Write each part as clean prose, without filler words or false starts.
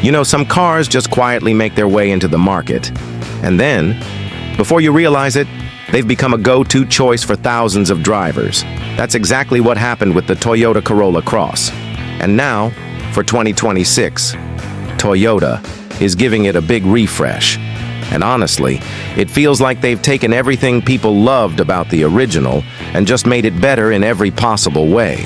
You know, some cars just quietly make their way into the market. And then, before you realize it, they've become a go-to choice for thousands of drivers. That's exactly what happened with the Toyota Corolla Cross. And now, for 2026, Toyota is giving it a big refresh. And honestly, it feels like they've taken everything people loved about the original and just made it better in every possible way.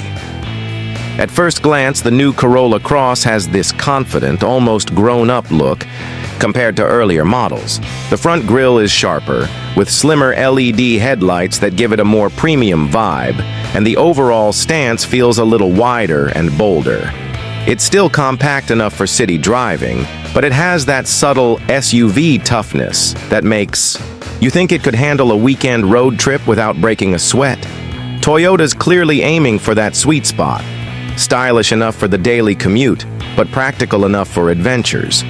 At first glance, the new Corolla Cross has this confident, almost grown-up look compared to earlier models. The front grille is sharper, with slimmer LED headlights that give it a more premium vibe, and the overall stance feels a little wider and bolder. It's still compact enough for city driving, but it has that subtle SUV toughness that makes you think it could handle a weekend road trip without breaking a sweat. Toyota's clearly aiming for that sweet spot. Stylish enough for the daily commute, but practical enough for adventures.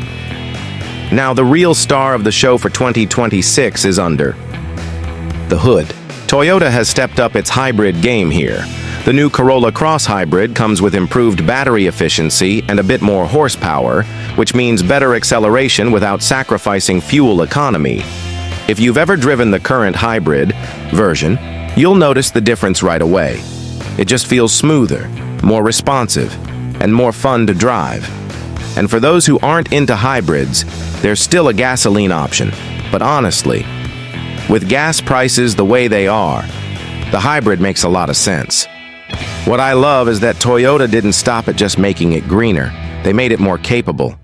Now, the real star of the show for 2026 is under the hood. Toyota has stepped up its hybrid game here. The new Corolla Cross Hybrid comes with improved battery efficiency and a bit more horsepower, which means better acceleration without sacrificing fuel economy. If you've ever driven the current hybrid version, you'll notice the difference right away. It just feels smoother, more responsive, and more fun to drive. And for those who aren't into hybrids, there's still a gasoline option. But honestly, with gas prices the way they are, the hybrid makes a lot of sense. What I love is that Toyota didn't stop at just making it greener. They made it more capable.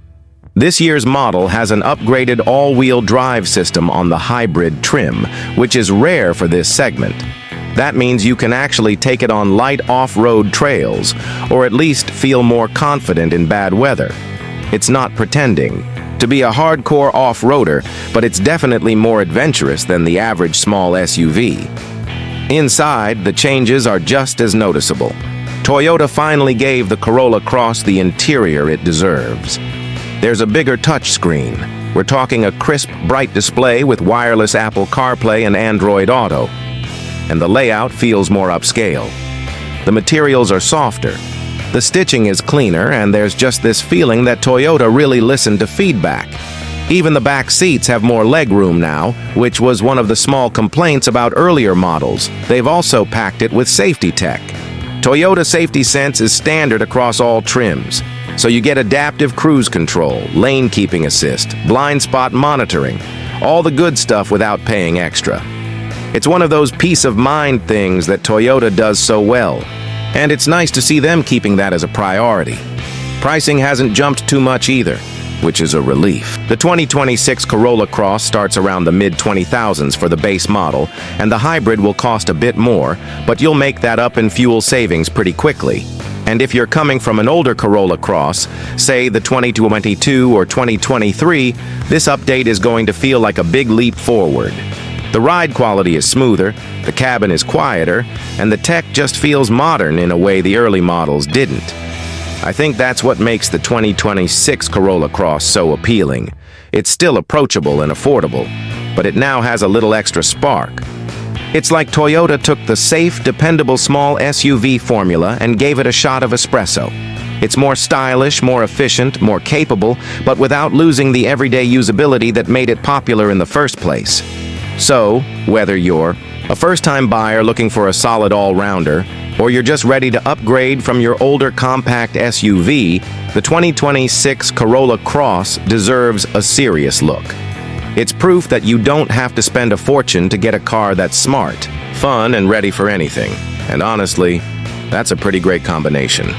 This year's model has an upgraded all-wheel drive system on the hybrid trim, which is rare for this segment. That means you can actually take it on light off-road trails, or at least feel more confident in bad weather. It's not pretending to be a hardcore off-roader, but it's definitely more adventurous than the average small SUV. Inside, the changes are just as noticeable. Toyota finally gave the Corolla Cross the interior it deserves. There's a bigger touchscreen. We're talking a crisp, bright display with wireless Apple CarPlay and Android Auto. And the layout feels more upscale. The materials are softer. The stitching is cleaner, and there's just this feeling that Toyota really listened to feedback. Even the back seats have more legroom now, which was one of the small complaints about earlier models. They've also packed it with safety tech. Toyota Safety Sense is standard across all trims, so you get adaptive cruise control, lane keeping assist, blind spot monitoring, all the good stuff without paying extra. It's one of those peace of mind things that Toyota does so well, and it's nice to see them keeping that as a priority. Pricing hasn't jumped too much either, which is a relief. The 2026 Corolla Cross starts around the mid-20,000s for the base model, and the hybrid will cost a bit more, but you'll make that up in fuel savings pretty quickly. And if you're coming from an older Corolla Cross, say the 2022 or 2023, this update is going to feel like a big leap forward. The ride quality is smoother, the cabin is quieter, and the tech just feels modern in a way the early models didn't. I think that's what makes the 2026 Corolla Cross so appealing. It's still approachable and affordable, but it now has a little extra spark. It's like Toyota took the safe, dependable small SUV formula and gave it a shot of espresso. It's more stylish, more efficient, more capable, but without losing the everyday usability that made it popular in the first place. So, whether you're a first-time buyer looking for a solid all-rounder, or you're just ready to upgrade from your older compact SUV, the 2026 Corolla Cross deserves a serious look. It's proof that you don't have to spend a fortune to get a car that's smart, fun, and ready for anything. And honestly, that's a pretty great combination.